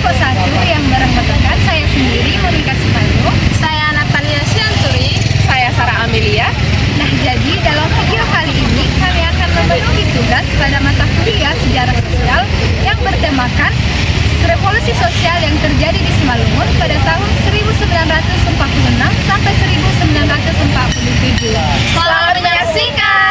kelompok 1 yang beranggotakan saya sendiri, Monika Suparno. Saya Natalia Sianturi. Saya Sarah Amelia. Nah, jadi dalam video kali ini kami akan membagi tugas pada mata kuliah sejarah sosial yang bertemakan revolusi sosial yang terjadi di Simalungun pada tahun 1946 sampai 1947. Selamat menyaksikan.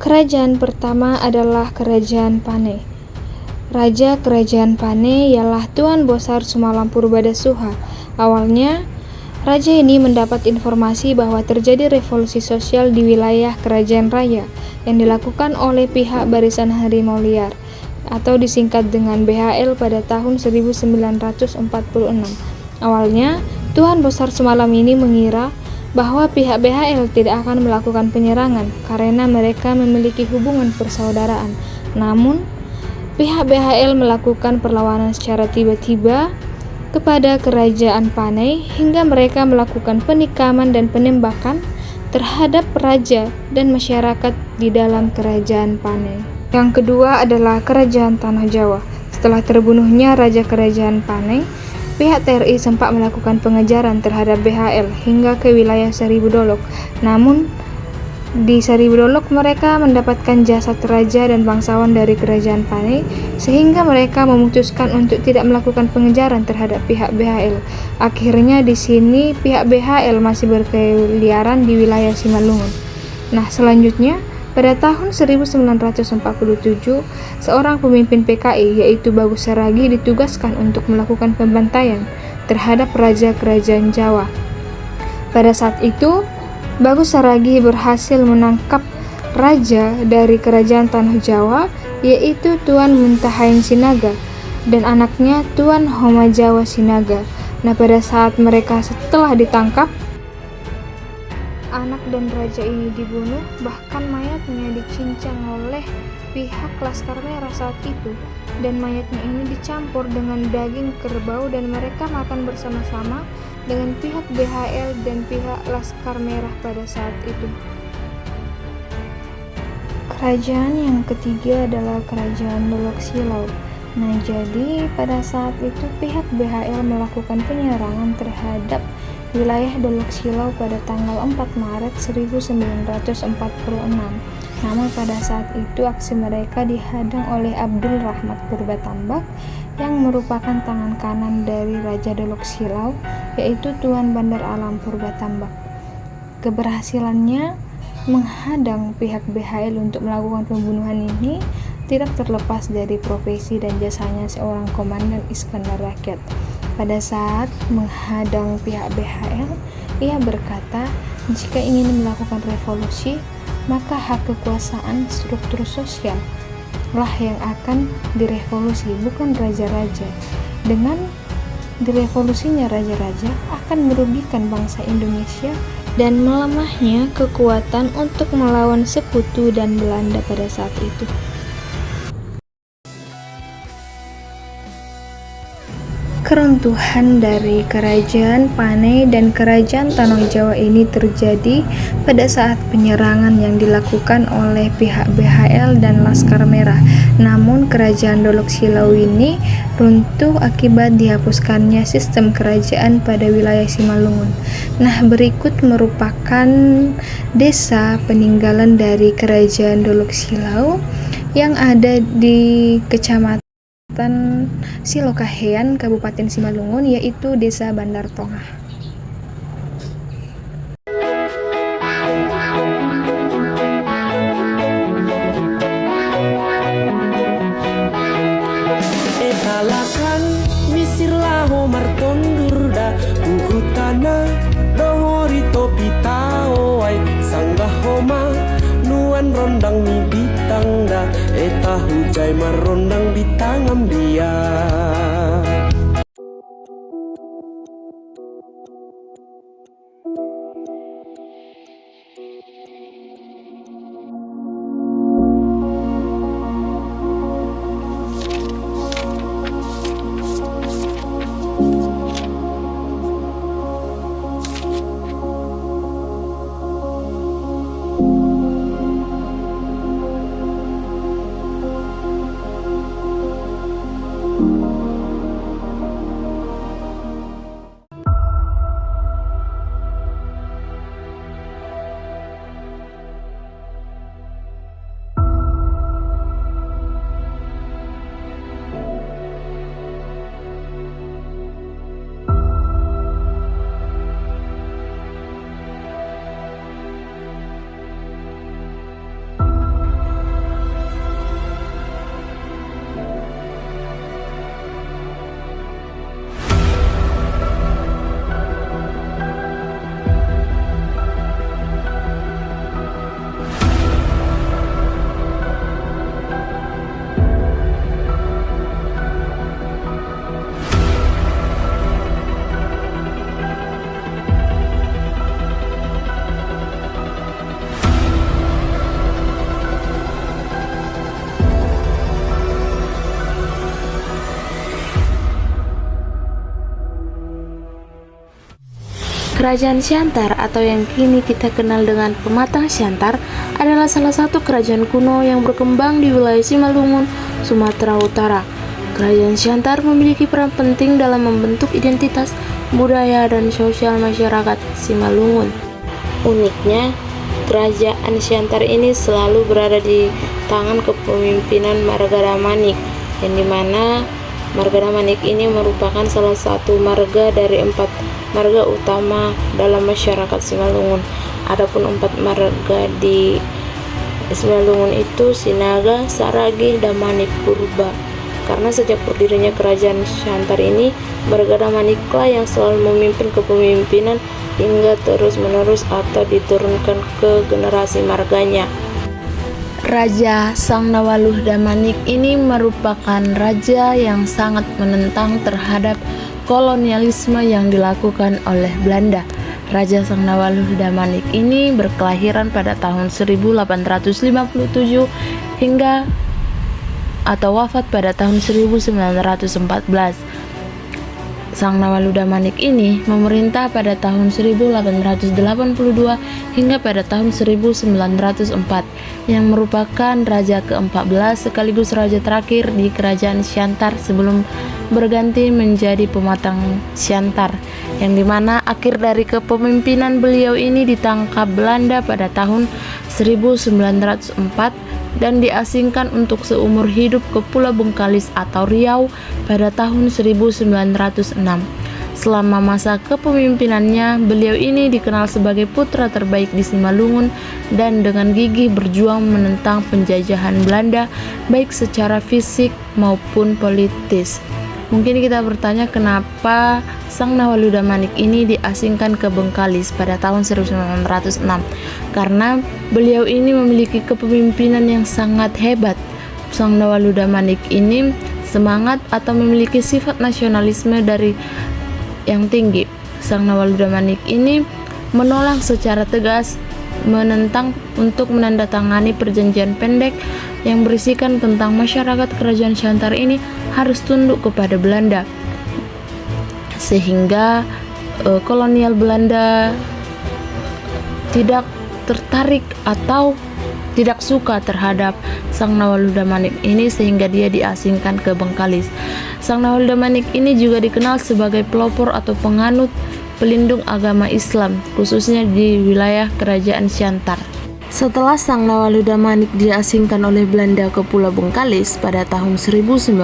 Kerajaan pertama adalah Kerajaan Panai. Raja Kerajaan Panai ialah Tuan Bosar Sumalam Purbadasuha. Awalnya, raja ini mendapat informasi bahwa terjadi revolusi sosial di wilayah Kerajaan Raya yang dilakukan oleh pihak Barisan Harimau Liar atau disingkat dengan BHL pada tahun 1946. Awalnya, Tuan Bosar Sumalam ini mengira bahwa pihak BHL tidak akan melakukan penyerangan karena mereka memiliki hubungan persaudaraan. Namun, pihak BHL melakukan perlawanan secara tiba-tiba kepada Kerajaan Panai hingga mereka melakukan penikaman dan penembakan terhadap raja dan masyarakat di dalam Kerajaan Panai. Yang kedua adalah Kerajaan Tanah Jawa. Setelah terbunuhnya Raja Kerajaan Panai, pihak TRI sempat melakukan pengejaran terhadap BHL hingga ke wilayah Seribu Dolok. Namun, di Seribu Dolok mereka mendapatkan jasad raja dan bangsawan dari Kerajaan Panai, sehingga mereka memutuskan untuk tidak melakukan pengejaran terhadap pihak BHL. Akhirnya di sini pihak BHL masih berkeliaran di wilayah Simalungun. Nah, selanjutnya pada tahun 1947, seorang pemimpin PKI yaitu Bagus Saragi ditugaskan untuk melakukan pembantaian terhadap Raja Kerajaan Jawa. Pada saat itu, Bagus Saragi berhasil menangkap raja dari Kerajaan Tanah Jawa yaitu Tuan Muntahain Sinaga dan anaknya Tuan Homa Jawa Sinaga. Nah, pada saat mereka setelah ditangkap, anak dan raja ini dibunuh, bahkan mayatnya dicincang oleh pihak Laskar Merah saat itu, dan mayatnya ini dicampur dengan daging kerbau dan mereka makan bersama-sama dengan pihak BHL dan pihak Laskar Merah pada saat itu. Kerajaan yang ketiga adalah Kerajaan Dolok Silau. Nah, jadi pada saat itu pihak BHL melakukan penyerangan terhadap wilayah Dolok Silau pada tanggal 4 Maret 1946. Namun pada saat itu aksi mereka dihadang oleh Abdul Rahmat Purbatambak yang merupakan tangan kanan dari Raja Dolok Silau, yaitu Tuan Bandar Alam Purbatambak. Keberhasilannya menghadang pihak BHL untuk melakukan pembunuhan ini tidak terlepas dari profesi dan jasanya seorang komandan Iskandar Rakyat. Pada saat menghadang pihak BHL, ia berkata, jika ingin melakukan revolusi, maka hak kekuasaan struktur sosial lah yang akan direvolusi, bukan raja-raja. Dengan direvolusinya raja-raja akan merugikan bangsa Indonesia dan melemahnya kekuatan untuk melawan sekutu dan Belanda pada saat itu. Keruntuhan dari Kerajaan Panai dan Kerajaan Tanah Jawa ini terjadi pada saat penyerangan yang dilakukan oleh pihak BHL dan Laskar Merah. Namun Kerajaan Dolok Silau ini runtuh akibat dihapuskannya sistem kerajaan pada wilayah Simalungun. Nah, berikut merupakan desa peninggalan dari Kerajaan Dolok Silau yang ada di Kecamatan Silokahean, Kabupaten Simalungun, yaitu Desa Bandar Tongah. taho martondurda uhutana dohori topi tao ai sanggah homa nuan rondang mi bitangda eta hujai marondang bitangam dia. Kerajaan Siantar atau yang kini kita kenal dengan Pematang Siantar adalah salah satu kerajaan kuno yang berkembang di wilayah Simalungun, Sumatera Utara. Kerajaan Siantar memiliki peran penting dalam membentuk identitas, budaya, dan sosial masyarakat Simalungun. Uniknya, kerajaan Siantar ini selalu berada di tangan kepemimpinan Marga Damanik, yang dimana Marga Damanik ini merupakan salah satu marga dari 4 marga utama dalam masyarakat Simalungun. Adapun 4 marga di Simalungun itu Sinaga, Saragi, Damanik, Purba. Karena sejak berdirinya kerajaan Siantar ini, Marga Damaniklah yang selalu memimpin kepemimpinan hingga terus-menerus atau diturunkan ke generasi marganya. Raja Sangnawaluh Damanik ini merupakan raja yang sangat menentang terhadap kolonialisme yang dilakukan oleh Belanda. Raja Sangnawaluh Damanik ini berkelahiran pada tahun 1857 hingga atau wafat pada tahun 1914. Sangnawaluh Damanik ini memerintah pada tahun 1882 hingga pada tahun 1904, yang merupakan raja ke-14 sekaligus raja terakhir di kerajaan Siantar sebelum berganti menjadi Pematang Siantar, yang dimana akhir dari kepemimpinan beliau ini ditangkap Belanda pada tahun 1904 dan diasingkan untuk seumur hidup ke Pulau Bengkalis atau Riau pada tahun 1906. Selama masa kepemimpinannya, beliau ini dikenal sebagai putra terbaik di Simalungun dan dengan gigih berjuang menentang penjajahan Belanda baik secara fisik maupun politis. Mungkin kita bertanya kenapa Sangnawaluh Damanik ini diasingkan ke Bengkalis pada tahun 1906. Karena beliau ini memiliki kepemimpinan yang sangat hebat. Sangnawaluh Damanik ini semangat atau memiliki sifat nasionalisme dari yang tinggi. Sangnawaluh Damanik ini menolak secara tegas menentang untuk menandatangani perjanjian pendek yang berisikan tentang masyarakat kerajaan Siantar ini harus tunduk kepada Belanda, sehingga kolonial Belanda tidak tertarik atau tidak suka terhadap Sangnawaluh Damanik ini sehingga dia diasingkan ke Bengkalis. Sangnawaluh Damanik ini juga dikenal sebagai pelopor atau penganut pelindung agama Islam, khususnya di wilayah kerajaan Siantar. Setelah Sang Nawaluda Manik diasingkan oleh Belanda ke Pulau Bengkalis pada tahun 1906,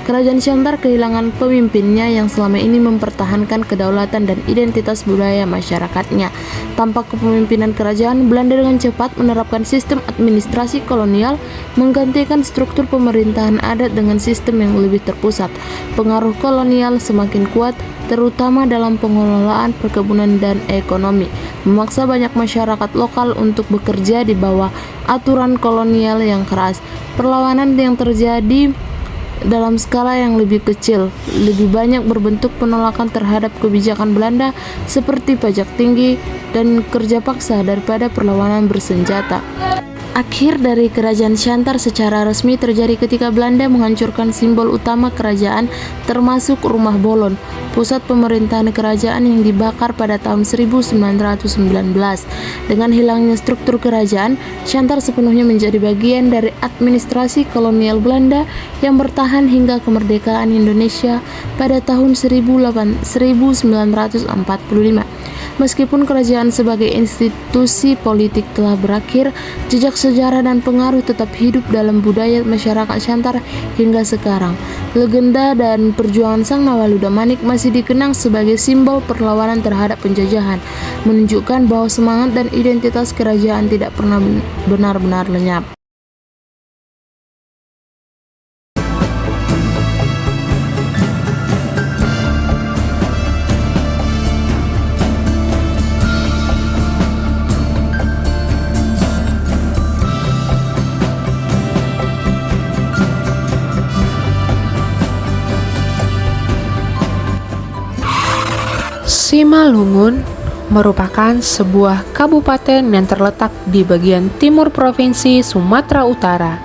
Kerajaan Siantar kehilangan pemimpinnya yang selama ini mempertahankan kedaulatan dan identitas budaya masyarakatnya. Tanpa kepemimpinan kerajaan, Belanda dengan cepat menerapkan sistem administrasi kolonial, menggantikan struktur pemerintahan adat dengan sistem yang lebih terpusat. Pengaruh kolonial semakin kuat, terutama dalam pengelolaan perkebunan dan ekonomi, memaksa banyak masyarakat lokal untuk bekerja di bawah aturan kolonial yang keras. Perlawanan yang terjadi dalam skala yang lebih kecil, lebih banyak berbentuk penolakan terhadap kebijakan Belanda seperti pajak tinggi dan kerja paksa daripada perlawanan bersenjata. Akhir dari Kerajaan Siantar secara resmi terjadi ketika Belanda menghancurkan simbol utama kerajaan, termasuk Rumah Bolon, pusat pemerintahan kerajaan yang dibakar pada tahun 1919. Dengan hilangnya struktur kerajaan, Siantar sepenuhnya menjadi bagian dari administrasi kolonial Belanda yang bertahan hingga kemerdekaan Indonesia pada tahun 1945. Meskipun kerajaan sebagai institusi politik telah berakhir, jejak sejarah dan pengaruh tetap hidup dalam budaya masyarakat Siantar hingga sekarang. Legenda dan perjuangan Sang Nawaluda Manik masih dikenang sebagai simbol perlawanan terhadap penjajahan, menunjukkan bahwa semangat dan identitas kerajaan tidak pernah benar-benar lenyap. Simalungun merupakan sebuah kabupaten yang terletak di bagian timur Provinsi Sumatera Utara.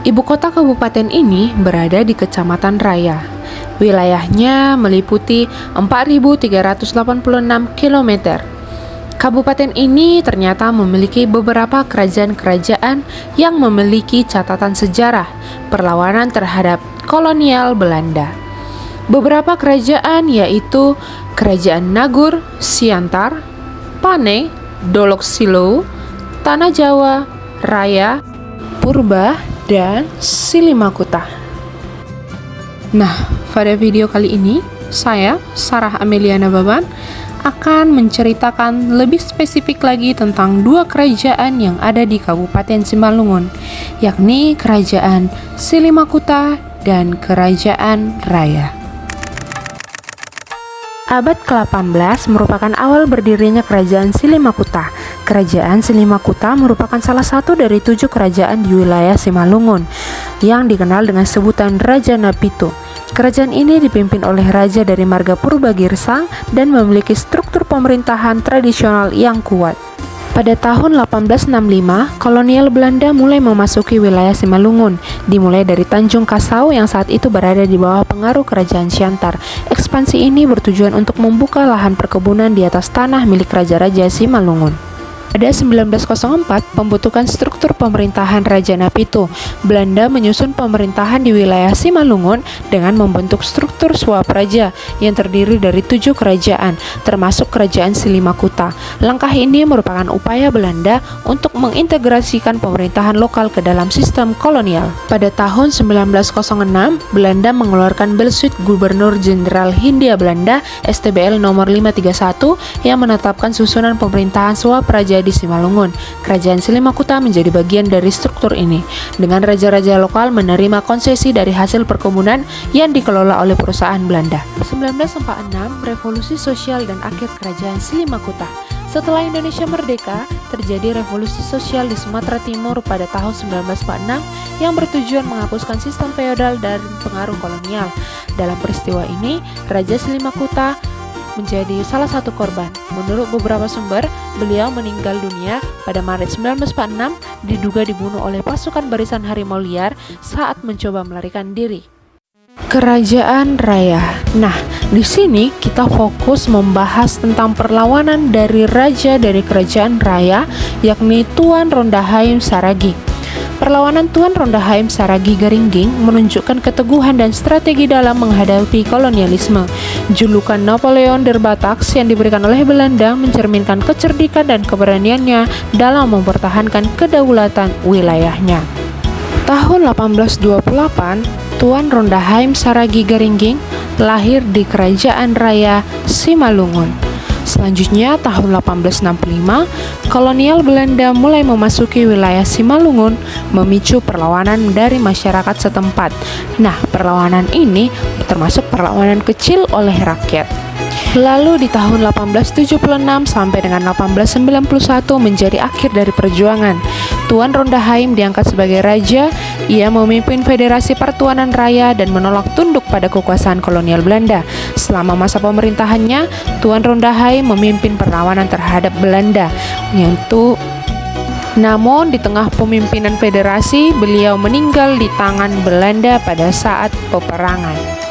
Ibu kota kabupaten ini berada di Kecamatan Raya. Wilayahnya meliputi 4.386 km. Kabupaten ini ternyata memiliki beberapa kerajaan-kerajaan yang memiliki catatan sejarah perlawanan terhadap kolonial Belanda. Beberapa kerajaan yaitu Kerajaan Nagur, Siantar, Pane, Dolok Silo, Tanah Jawa, Raya, Purba, dan Silimakuta. Nah, pada video kali ini, saya, Sarah Ameliana Baban, akan menceritakan lebih spesifik lagi tentang dua kerajaan yang ada di Kabupaten Simalungun, yakni Kerajaan Silimakuta dan Kerajaan Raya. Abad ke-18 merupakan awal berdirinya Kerajaan Silimakuta. Kerajaan Silimakuta merupakan salah satu dari 7 kerajaan di wilayah Simalungun yang dikenal dengan sebutan Raja Napito. Kerajaan ini dipimpin oleh raja dari marga Purba Girsang dan memiliki struktur pemerintahan tradisional yang kuat. Pada tahun 1865, kolonial Belanda mulai memasuki wilayah Simalungun, dimulai dari Tanjung Kasau yang saat itu berada di bawah pengaruh Kerajaan Siantar. Ekspansi ini bertujuan untuk membuka lahan perkebunan di atas tanah milik Raja-Raja Simalungun. Pada 1904, pembentukan struktur pemerintahan Raja Napito, Belanda menyusun pemerintahan di wilayah Simalungun dengan membentuk struktur Swapraja yang terdiri dari 7 kerajaan, termasuk Kerajaan Silimakuta. Langkah ini merupakan upaya Belanda untuk mengintegrasikan pemerintahan lokal ke dalam sistem kolonial. Pada tahun 1906, Belanda mengeluarkan Belsuit Gubernur Jenderal Hindia Belanda STBL nomor 531 yang menetapkan susunan pemerintahan Swapraja di Simalungun. Kerajaan Silimakuta menjadi bagian dari struktur ini, dengan raja-raja lokal menerima konsesi dari hasil perkebunan yang dikelola oleh perusahaan Belanda. 1946, revolusi sosial dan akhir Kerajaan Silimakuta. Setelah Indonesia merdeka, terjadi revolusi sosial di Sumatera Timur pada tahun 1946 yang bertujuan menghapuskan sistem feodal dan pengaruh kolonial. Dalam peristiwa ini, Raja Silimakuta menjadi salah satu korban. Menurut beberapa sumber, beliau meninggal dunia pada Maret 1946 diduga dibunuh oleh pasukan barisan harimau liar saat mencoba melarikan diri. Kerajaan Raya. Nah, di sini kita fokus membahas tentang perlawanan dari raja dari Kerajaan Raya, yakni Tuan Rondahaim Saragi. Perlawanan Tuan Rondaheim Saragi Garingging menunjukkan keteguhan dan strategi dalam menghadapi kolonialisme. Julukan Napoleon der Bataks yang diberikan oleh Belanda mencerminkan kecerdikan dan keberaniannya dalam mempertahankan kedaulatan wilayahnya. Tahun 1828, Tuan Rondaheim Saragi Garingging lahir di Kerajaan Raya Simalungun. Selanjutnya, tahun 1865, kolonial Belanda mulai memasuki wilayah Simalungun, memicu perlawanan dari masyarakat setempat. Nah, perlawanan ini termasuk perlawanan kecil oleh rakyat. Lalu di tahun 1876 sampai dengan 1891 menjadi akhir dari perjuangan. Tuan Rondaheim diangkat sebagai raja. Ia memimpin Federasi Pertuanan Raya dan menolak tunduk pada kekuasaan kolonial Belanda. Selama masa pemerintahannya, Tuan Rondaheim memimpin perlawanan terhadap Belanda. Namun di tengah pemimpinan federasi, beliau meninggal di tangan Belanda pada saat peperangan.